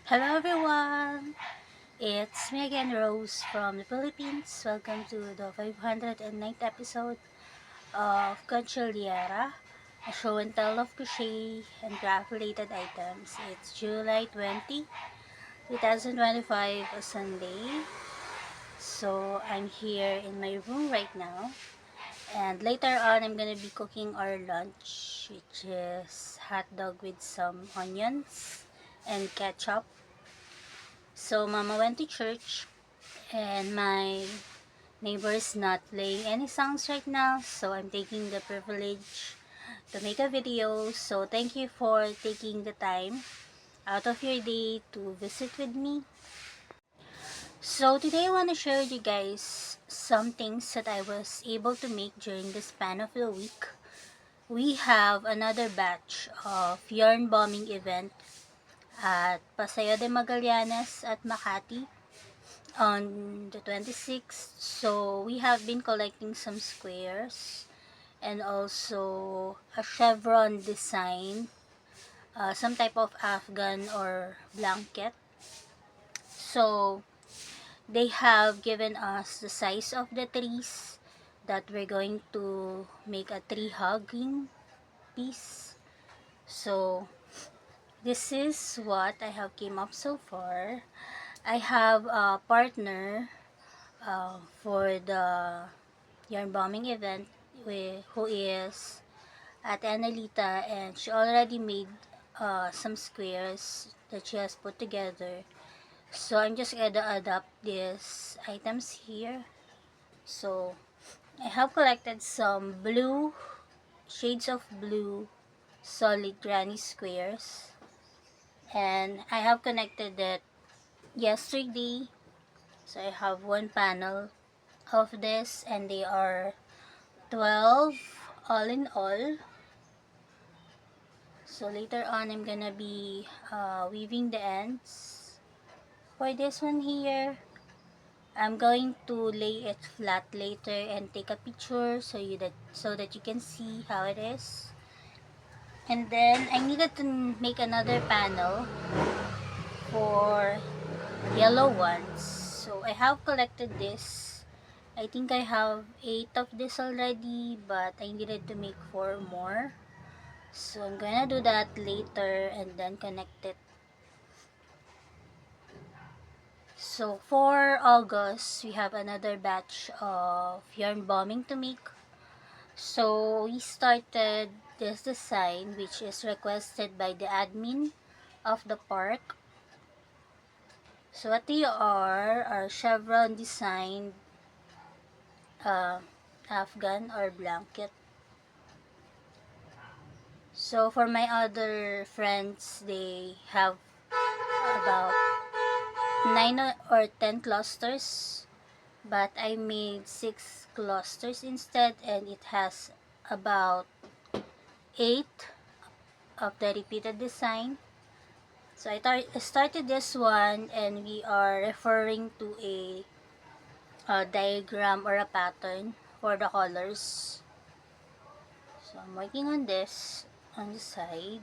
Hello everyone! It's me again, Rose from the Philippines. Welcome to the 509th episode of Gantsilyera, a show and tell of crochet and craft related items. It's July 20, 2025, a Sunday. So I'm here in my room right now. And later on, I'm gonna be cooking our lunch, which is hot dog with some onions and ketchup. So Mama went to church and my neighbor is not playing any songs right now, so I'm taking the privilege to make a video. So thank you for taking the time out of your day to visit with me. So today I want to share with you guys some things that I was able to make during the span of the week. We have another batch of yarn bombing event at Paseo de Magallanes at Makati on the 26th. So we have been collecting some squares and also a chevron design, some type of afghan or blanket. So they have given us the size of the trees that we're going to make a tree hugging piece. So this is what I have came up so far. I have a partner for the yarn bombing event who is at Annalita, and she already made some squares that she has put together. So I'm just gonna adapt these items here. So I have collected some blue, shades of blue, solid granny squares, and I have connected it yesterday. So I have one panel of this, and they are 12 all in all. So later on, I'm gonna be weaving the ends. For this one here, I'm going to lay it flat later and take a picture so that you can see how it is. And then I needed to make another panel for yellow ones. So I have collected this. I think I have 8 of this already, but I needed to make 4 more. So I'm gonna do that later and then connect it. So for August, we have another batch of yarn bombing to make. So we started this design, which is requested by the admin of the park. So what they are chevron designed uh, afghan or blanket. So for my other friends, they have about 9 or 10 clusters, but I made 6 clusters instead, and it has about 8 of the repeated design. So I started this one, and we are referring to a diagram or a pattern for the colors. So I'm working on this on the side,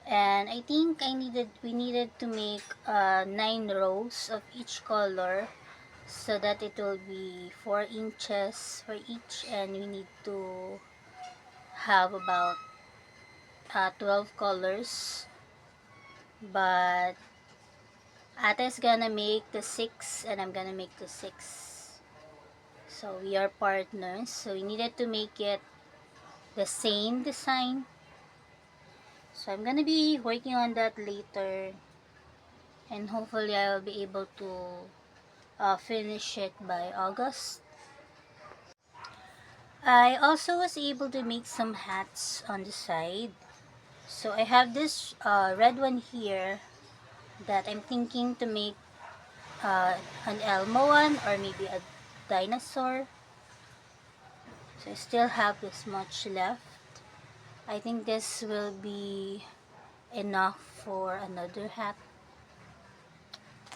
and I think we needed to make 9 rows of each color, so that it will be 4 inches for each, and we need to have about 12 colors. But Ate is gonna make the 6 and I'm gonna make the 6. So we are partners, so we needed to make it the same design. So I'm gonna be working on that later, and hopefully I will be able to finish it by August. I also was able to make some hats on the side. So I have this red one here that I'm thinking to make an Elmo one or maybe a dinosaur. So I still have this much left. I think this will be enough for another hat.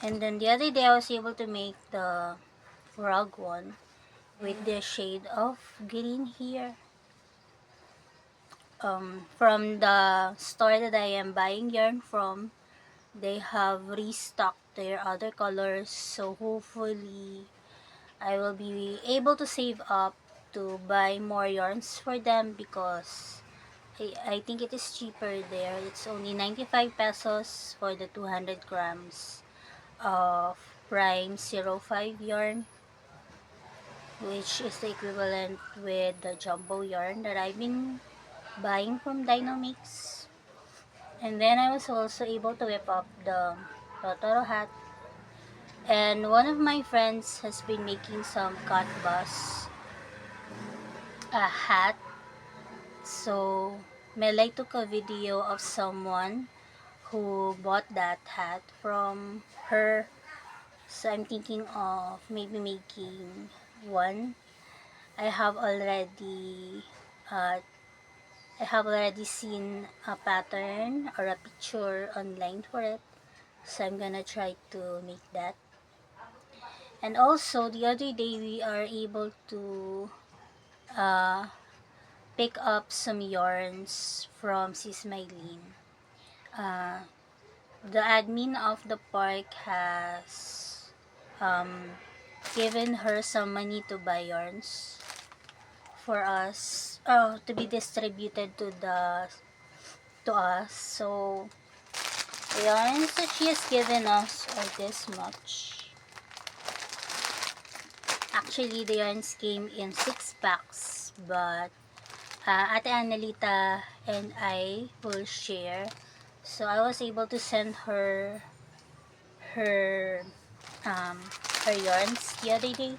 And then the other day I was able to make the rug one with the shade of green here. From the store that I am buying yarn from, they have restocked their other colors, so hopefully I will be able to save up to buy more yarns for them, because I think it is cheaper there. It's only 95 pesos for the 200 grams of prime 05 yarn, which is the equivalent with the jumbo yarn that I've been buying from Dyno. And then I was also able to whip up the Totoro hat. And one of my friends has been making some cut bus hat. So Melay took a video of someone who bought that hat from her. So I'm thinking of maybe making one. I have already uh, I have already seen a pattern or a picture online for it. So I'm gonna try to make that. And also the other day we are able to uh, pick up some yarns from Sis Maylene. Uh, the admin of the park has um, given her some money to buy yarns for us, to be distributed to us. So the yarns that she has given us are this much. Actually, the yarns came in 6 packs, but Ate Annalita and I will share. So I was able to send her um, her yarns the other day.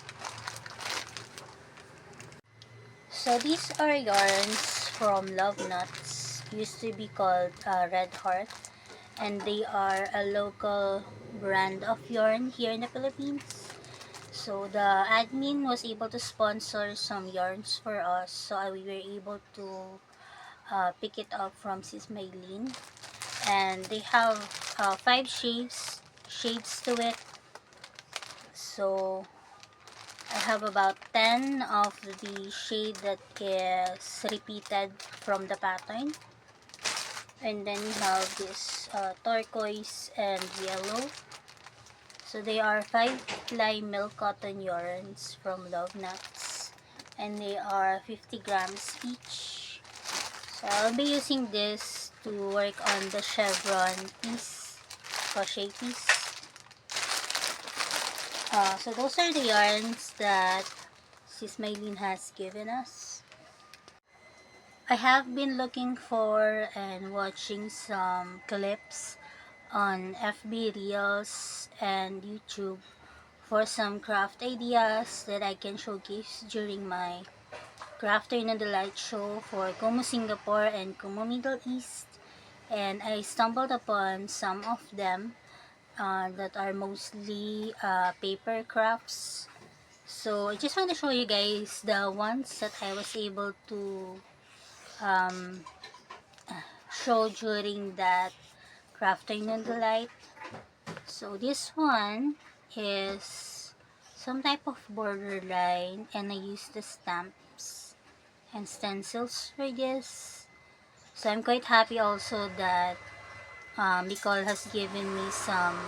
So these are yarns from Love Nuts, used to be called Red Heart, and they are a local brand of yarn here in the Philippines. So the admin was able to sponsor some yarns for us, so we were able to pick it up from Sis Maylene. And they have 5 shades to it. So I have about 10 of the shade that is repeated from the pattern. And then we have this turquoise and yellow. So they are 5-ply milk cotton yarns from Love Nuts, and they are 50 grams each. So I'll be using this to work on the chevron piece, crochet piece. So those are the yarns that Sis Maylene has given us. I have been looking for and watching some clips on FB Reels and YouTube for some craft ideas that I can showcase during my Crafter in the Light show for Como Singapore and Como Middle East. And I stumbled upon some of them that are mostly paper crafts. So I just want to show you guys the ones that I was able to um, show during that Crafting in the Light. So this one is some type of borderline, and I used the stamps and stencils for this. So I'm quite happy also that Nicole has given me some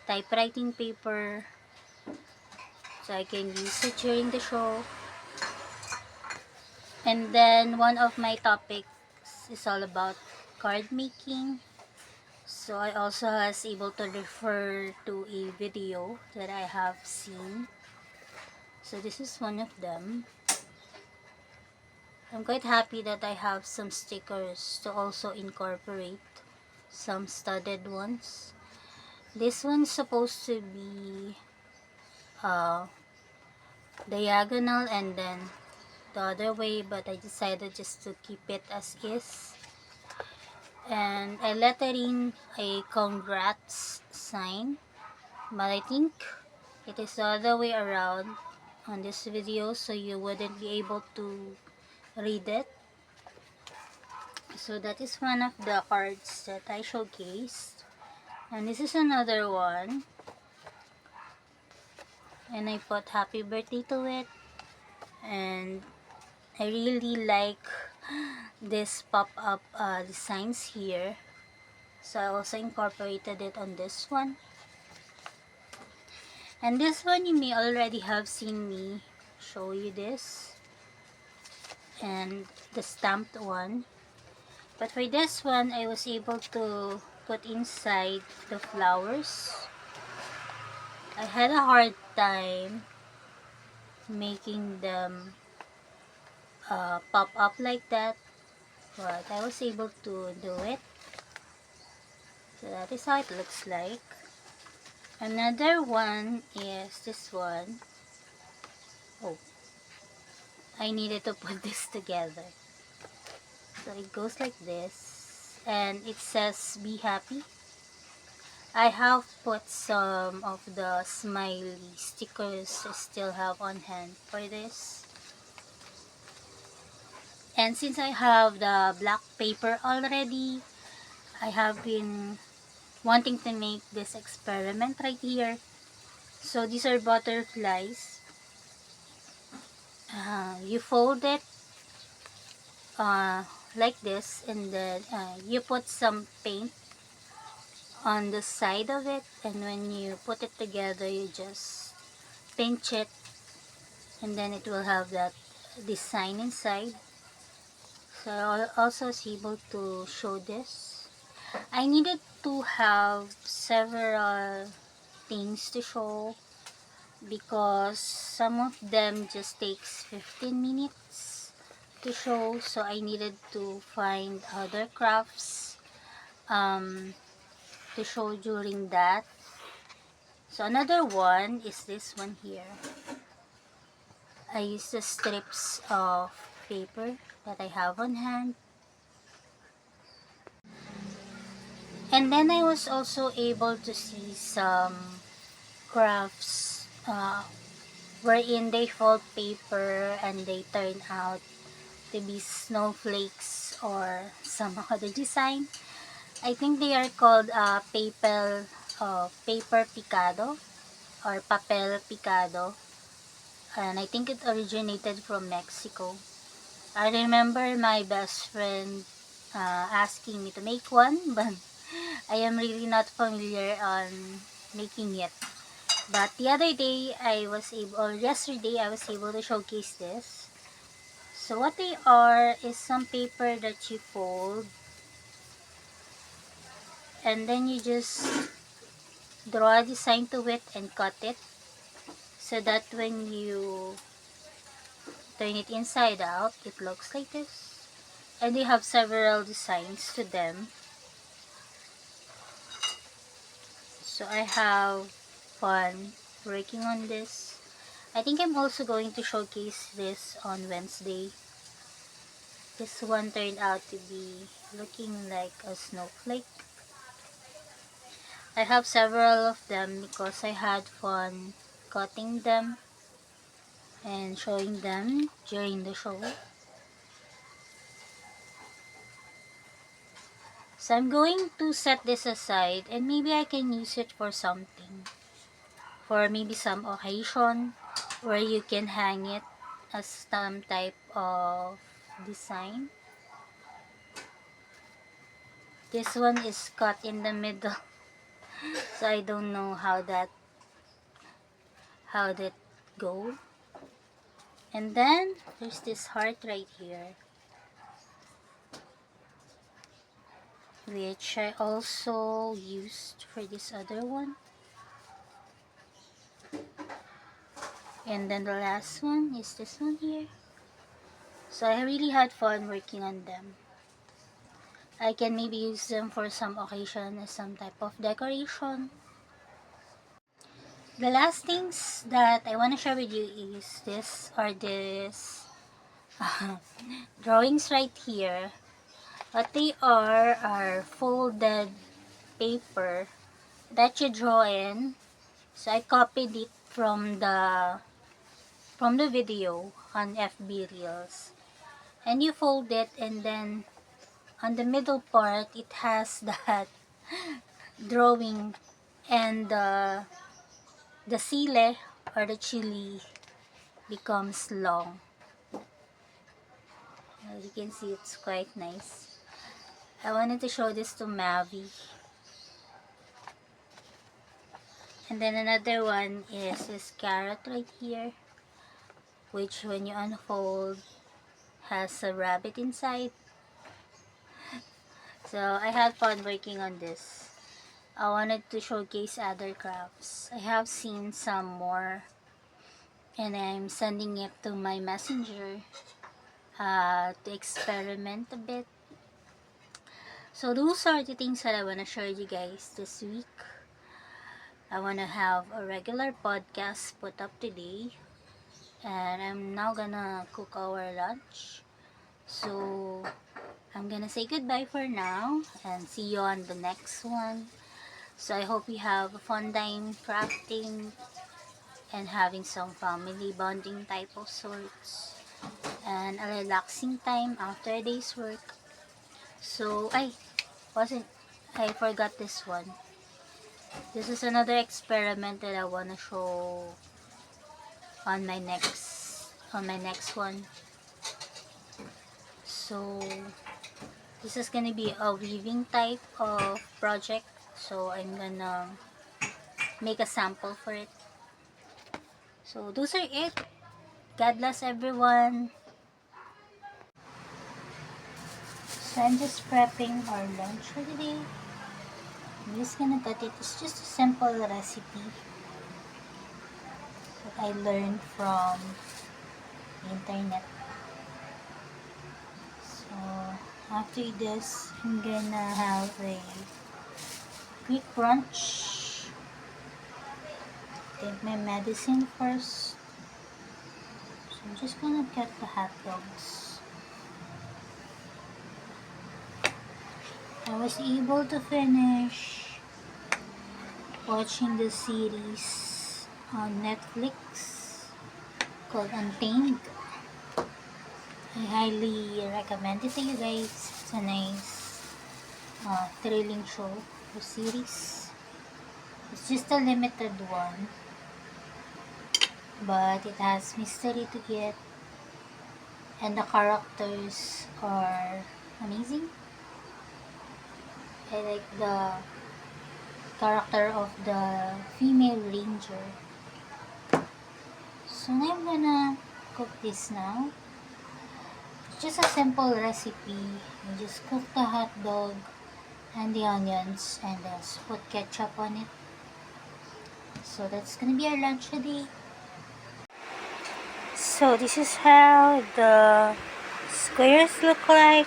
typewriting paper so I can use it during the show. And then one of my topics is all about card making. So I also was able to refer to a video that I have seen. So this is one of them. I'm quite happy that I have some stickers to also incorporate, some studded ones. This one's supposed to be diagonal and then the other way, but I decided just to keep it as is. And I lettering a congrats sign, but I think it is the other way around on this video, so you wouldn't be able to read it. So that is one of the cards that I showcased. And this is another one. And I put happy birthday to it. And I really like this pop-up designs here. So I also incorporated it on this one. And this one, you may already have seen me show you this. And the stamped one. But for this one, I was able to put inside the flowers. I had a hard time making them pop up like that, but I was able to do it. So that is how it looks like. Another one is this one. Oh, I needed to put this together. So it goes like this, and it says be happy. I have put some of the smiley stickers I still have on hand for this. And since I have the black paper already, I have been wanting to make this experiment right here. So these are butterflies. You fold it like this, and then you put some paint on the side of it, and when you put it together, you just pinch it, and then it will have that design inside. So I also was able to show this. I needed to have several things to show because some of them just takes 15 minutes to show, so I needed to find other crafts to show during that. So another one is this one here. I used the strips of paper that I have on hand. And then I was also able to see some crafts wherein they fold paper and they turn out to be snowflakes or some other design. I think they are called paper picado or papel picado, and I think it originated from Mexico. I remember my best friend asking me to make one, but I am really not familiar on making it. But the other day yesterday I was able to showcase this. So what they are is some paper that you fold, and then you just draw a design to it and cut it, so that when you turn it inside out, it looks like this. And they have several designs to them. So I have fun working on this. I think I'm also going to showcase this on Wednesday. This one turned out to be looking like a snowflake. I have several of them because I had fun cutting them and showing them during the show. So I'm going to set this aside, and maybe I can use it for something. For maybe some occasion where you can hang it as some type of design. This one is cut in the middle. So I don't know how that go. And then there's this heart right here, which I also used for this other one. And then the last one is this one here. So I really had fun working on them. I can maybe use them for some occasion as some type of decoration. The last things that I want to share with you is this drawings right here. What they are folded paper that you draw in. So I copied it from the video on FB Reels. And you fold it, and then on the middle part it has that drawing, and the sile or the chili becomes long. As you can see, it's quite nice. I wanted to show this to Mavi. And then another one is this carrot right here, which when you unfold has a rabbit inside. So I had fun working on this. I wanted to showcase other crafts. I have seen some more and I'm sending it to my messenger to experiment a bit. So those are the things that I want to share you guys this week. I want to have a regular podcast put up today, and I'm now gonna cook our lunch. So I'm gonna say goodbye for now and see you on the next one. So I hope you have a fun time crafting and having some family bonding type of sorts and a relaxing time after a day's work. So I forgot this one. This is another experiment that I wanna show on my next one. So this is gonna be a weaving type of project. So I'm gonna make a sample for it. So those are it. God bless everyone. So I'm just prepping our lunch for today. I'm just gonna cut it. It's just a simple recipe that I learned from the internet. So after this, I'm gonna have a quick brunch. Take my medicine first. So I'm just gonna cut the hot dogs. I was able to finish watching the series on Netflix called Untamed. I highly recommend it to you guys. It's a nice thrilling show or series. It's just a limited one, but it has mystery to it, and the characters are amazing. I like the character of the female ranger. So now I'm gonna cook this now. It's just a simple recipe. You just cook the hot dog and the onions and just put ketchup on it. So that's gonna be our lunch today. So this is how the squares look like.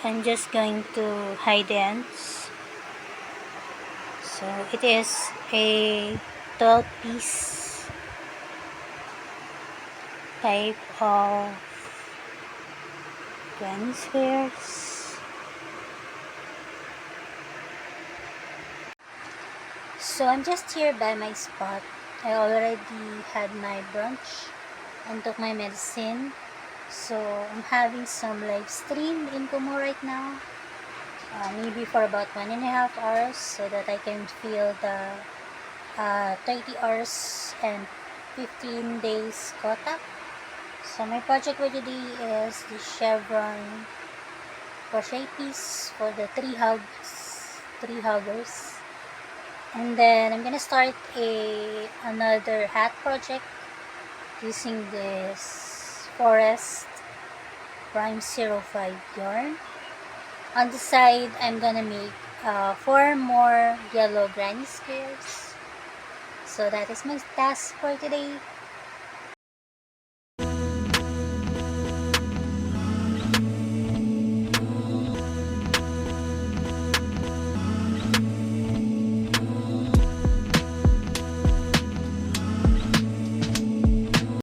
I'm just going to hide the ends. So it is a 12-piece type of granny squares. So I'm just here by my spot. I already had my brunch and took my medicine. So I'm having some live stream in Kumu right now. Maybe for about 1.5 hours so that I can feel the 30 hours and 15 days quota. So my project for today is the chevron crochet piece for the three huggers. And then I'm gonna start another hat project using this Forest Prime 05 yarn. On the side, I'm gonna make 4 more yellow granny squares. So that is my task for today.